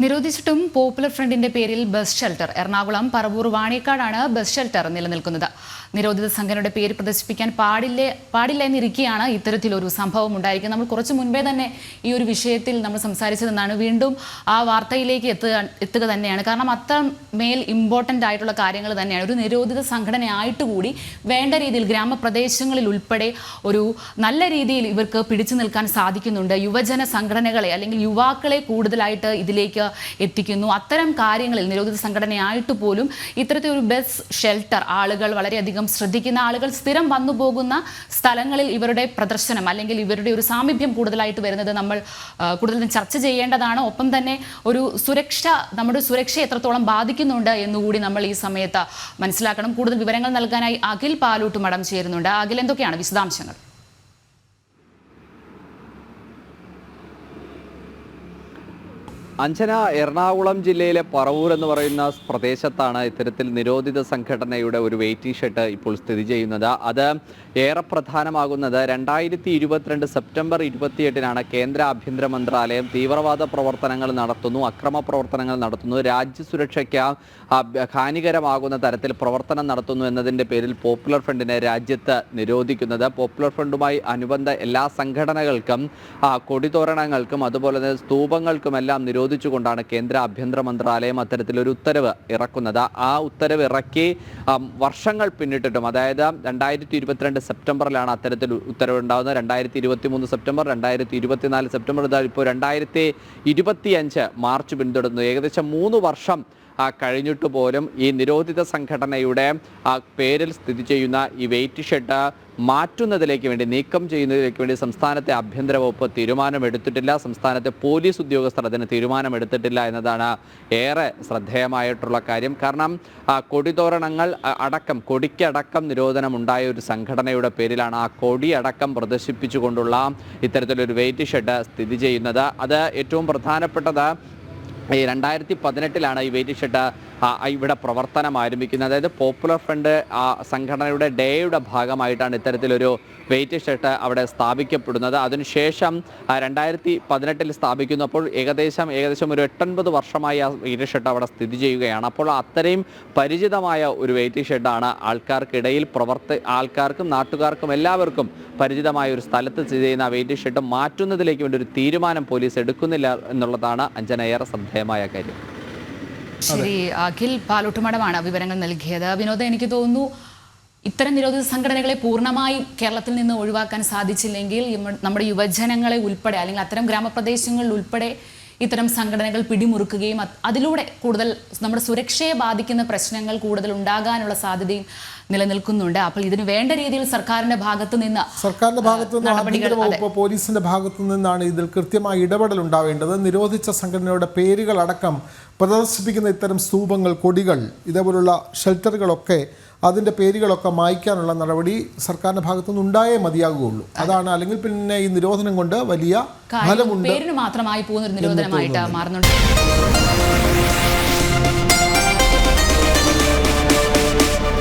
നിരോധിച്ചിട്ടും popular ഫ്രണ്ടിന്റെ പേരിൽ bus shelter Ernakulam Paravur വാണിയക്കാടാണ് ബസ് ഷെൽട്ടർ നിലനിൽക്കുന്നത്. നിരോധിത സംഘടനയുടെ പേര് പ്രദർശിപ്പിക്കാൻ പാടില്ല എന്നിരിക്കെയാണ് ഇത്തരത്തിലൊരു സംഭവം ഉണ്ടായിരിക്കുന്നത്. നമ്മൾ കുറച്ച് മുൻപേ തന്നെ ഈ ഒരു വിഷയത്തിൽ നമ്മൾ സംസാരിച്ചതെന്നാണ്. വീണ്ടും ആ വാർത്തയിലേക്ക് എത്തുക തന്നെയാണ്. കാരണം അത്രമേൽ ഇമ്പോർട്ടൻ്റ് ആയിട്ടുള്ള കാര്യങ്ങൾ തന്നെയാണ്. ഒരു നിരോധിത സംഘടനയായിട്ട് കൂടി വേണ്ട രീതിയിൽ ഗ്രാമപ്രദേശങ്ങളിൽ ഉൾപ്പെടെ ഒരു നല്ല രീതിയിൽ ഇവർക്ക് പിടിച്ചു നിൽക്കാൻ സാധിക്കുന്നുണ്ട്. യുവജന സംഘടനകളെ അല്ലെങ്കിൽ യുവാക്കളെ കൂടുതലായിട്ട് ഇതിലേക്ക് എത്തിക്കുന്നു. അത്തരം കാര്യങ്ങളിൽ നിരോധിത സംഘടനയായിട്ട് പോലും ഇത്തരത്തിലൊരു ബസ് ഷെൽട്ടർ ആളുകൾ വളരെയധികം ശ്രദ്ധിക്കുന്ന ആളുകൾ സ്ഥിരം വന്നു പോകുന്ന സ്ഥലങ്ങളിൽ ഇവരുടെ പ്രദർശനം അല്ലെങ്കിൽ ഇവരുടെ ഒരു സാമീപ്യം കൂടുതലായിട്ട് വരുന്നത് നമ്മൾ കൂടുതലും ചർച്ച ചെയ്യേണ്ടതാണ്. ഒപ്പം തന്നെ ഒരു നമ്മുടെ സുരക്ഷയെ എത്രത്തോളം ബാധിക്കുന്നുണ്ട് എന്നുകൂടി നമ്മൾ ഈ സമയത്ത് മനസ്സിലാക്കണം. കൂടുതൽ വിവരങ്ങൾ നൽകാനായി അഖിൽ പാലൂട്ടുമടം ചേരുന്നുണ്ട്. അഖിൽ, എന്തൊക്കെയാണ് വിശദാംശങ്ങൾ? അഞ്ജന, എറണാകുളം ജില്ലയിലെ പറവൂർ എന്ന് പറയുന്ന പ്രദേശത്താണ് ഇത്തരത്തിൽ നിരോധിത സംഘടനയുടെ ഒരു വെയിറ്റിംഗ് ഷെഡ് ഇപ്പോൾ സ്ഥിതി ചെയ്യുന്നത്. അത് ഏറെ പ്രധാനമാകുന്നത് 2022 സെപ്റ്റംബർ 28-നാണ് കേന്ദ്ര ആഭ്യന്തര മന്ത്രാലയം തീവ്രവാദ പ്രവർത്തനങ്ങൾ നടത്തുന്നു, അക്രമ പ്രവർത്തനങ്ങൾ നടത്തുന്നു, രാജ്യസുരക്ഷയ്ക്ക് ഹാനികരമാകുന്ന തരത്തിൽ പ്രവർത്തനം നടത്തുന്നു എന്നതിൻ്റെ പേരിൽ പോപ്പുലർ ഫ്രണ്ടിനെ രാജ്യത്ത് നിരോധിക്കുന്നത്. പോപ്പുലർ ഫ്രണ്ടുമായി അനുബന്ധ എല്ലാ സംഘടനകൾക്കും കൊടിതോരണങ്ങൾക്കും അതുപോലെ തന്നെ സ്തൂപങ്ങൾക്കുമെല്ലാം നിരോധിച്ചുകൊണ്ടാണ് കേന്ദ്ര ആഭ്യന്തര മന്ത്രാലയം അത്തരത്തിലൊരു ഉത്തരവ് ഇറക്കുന്നത്. ആ ഉത്തരവ് ഇറക്കി വർഷങ്ങൾ പിന്നിട്ടിട്ടും, അതായത് 2022 സെപ്റ്റംബറിലാണ് അത്തരത്തിൽ ഉത്തരവുണ്ടാകുന്നത്. 2023 സെപ്റ്റംബർ, 2024 സെപ്റ്റംബർ, ഇപ്പോൾ 2025 മാർച്ച് പിന്തുടരുന്നു. ഏകദേശം 3 വർഷം കഴിഞ്ഞിട്ട് പോലും ഈ നിരോധിത സംഘടനയുടെ പേരിൽ സ്ഥിതി ചെയ്യുന്ന ഈ വെയിറ്റ് ഷെഡ് മാറ്റുന്നതിലേക്ക് വേണ്ടി, നീക്കം ചെയ്യുന്നതിലേക്ക് വേണ്ടി സംസ്ഥാനത്തെ ആഭ്യന്തര വകുപ്പ് തീരുമാനമെടുത്തിട്ടില്ല. സംസ്ഥാനത്തെ പോലീസ് ഉദ്യോഗസ്ഥർ അതിന് തീരുമാനമെടുത്തിട്ടില്ല എന്നതാണ് ഏറെ ശ്രദ്ധേയമായിട്ടുള്ള കാര്യം. കാരണം കൊടിതോരണങ്ങൾ അടക്കം, കൊടിക്കടക്കം നിരോധനമുണ്ടായ ഒരു സംഘടനയുടെ പേരിലാണ് ആ കൊടിയടക്കം പ്രദർശിപ്പിച്ചുകൊണ്ടുള്ള ഇത്തരത്തിലൊരു വെയിറ്റ് ഷെഡ് സ്ഥിതി ചെയ്യുന്നത്. അത് ഏറ്റവും പ്രധാനപ്പെട്ടത് ഈ 2018-ലാണ് ഈ വെയിറ്റിംഗ് ഷെഡ് ഇവിടെ പ്രവർത്തനം ആരംഭിക്കുന്നത്. അതായത് പോപ്പുലർ ഫ്രണ്ട് സംഘടനയുടെ ഡേയുടെ ഭാഗമായിട്ടാണ് ഇത്തരത്തിലൊരു വെയിറ്റിംഗ് ഷെഡ് അവിടെ സ്ഥാപിക്കപ്പെടുന്നത്. അതിനുശേഷം 2018 സ്ഥാപിക്കുന്നു. അപ്പോൾ ഏകദേശം ഒരു 8-9 വർഷമായി ആ വെയിറ്റിംഗ് ഷെഡ് അവിടെ സ്ഥിതി ചെയ്യുകയാണ്. അപ്പോൾ അത്രയും പരിചിതമായ ഒരു വെയിറ്റിംഗ് ഷെഡാണ് ആൾക്കാർക്കിടയിൽ ആൾക്കാർക്കും നാട്ടുകാർക്കും എല്ലാവർക്കും പരിചിതമായ ഒരു സ്ഥലത്ത് സ്ഥിതി ചെയ്യുന്ന വെയിറ്റിംഗ് ഷെഡ് മാറ്റുന്നതിലേക്ക് വേണ്ടി ഒരു തീരുമാനം പോലീസ് എടുക്കുന്നില്ല എന്നുള്ളതാണ് അഞ്ജന ഏറെ ശ്രദ്ധേയമായ കാര്യം. ശരി, അഖിൽ പാലൂട്ടുമടമാണ് വിവരങ്ങൾ നൽകിയത്. വിനോദം, എനിക്ക് തോന്നുന്നു ഇത്തരം നിരോധിത സംഘടനകളെ പൂർണ്ണമായും കേരളത്തിൽ നിന്ന് ഒഴിവാക്കാൻ സാധിച്ചില്ലെങ്കിൽ നമ്മുടെ യുവജനങ്ങളെ ഉൾപ്പെടെ അല്ലെങ്കിൽ അത്തരം ഗ്രാമപ്രദേശങ്ങളിൽ ഉൾപ്പെടെ ഇത്തരം സംഘടനകൾ പിടിമുറുക്കുകയും അതിലൂടെ കൂടുതൽ നമ്മുടെ സുരക്ഷയെ ബാധിക്കുന്ന പ്രശ്നങ്ങൾ കൂടുതൽ ഉണ്ടാകാനുള്ള സാധ്യതയും നിലനിൽക്കുന്നുണ്ട്. അപ്പോൾ ഇതിന് വേണ്ട രീതിയിൽ സർക്കാരിന്റെ ഭാഗത്തു നിന്ന് പോലീസിന്റെ ഭാഗത്തു നിന്നാണ് ഇതിൽ കൃത്യമായ ഇടപെടൽ ഉണ്ടാവേണ്ടത്. നിരോധിച്ച സംഘടനയുടെ പേരുകളടക്കം പ്രദർശിപ്പിക്കുന്ന ഇത്തരം സ്തൂപങ്ങൾ, കൊടികൾ, ഇതേപോലുള്ള ഷെൽട്ടറുകളൊക്കെ അതിൻ്റെ പേരുകളൊക്കെ മായ്ക്കാനുള്ള നടപടി സർക്കാരിന്റെ ഭാഗത്തുനിന്ന് ഉണ്ടായേ മതിയാകുകയുള്ളൂ. അതാണ്, അല്ലെങ്കിൽ പിന്നെ ഈ നിരോധനം കൊണ്ട് വലിയ ഫലമുണ്ട്. പേരിന് മാത്രമായി പോകുന്ന ഒരു നിരോധനമായിട്ട് മാറുന്നുണ്ട്.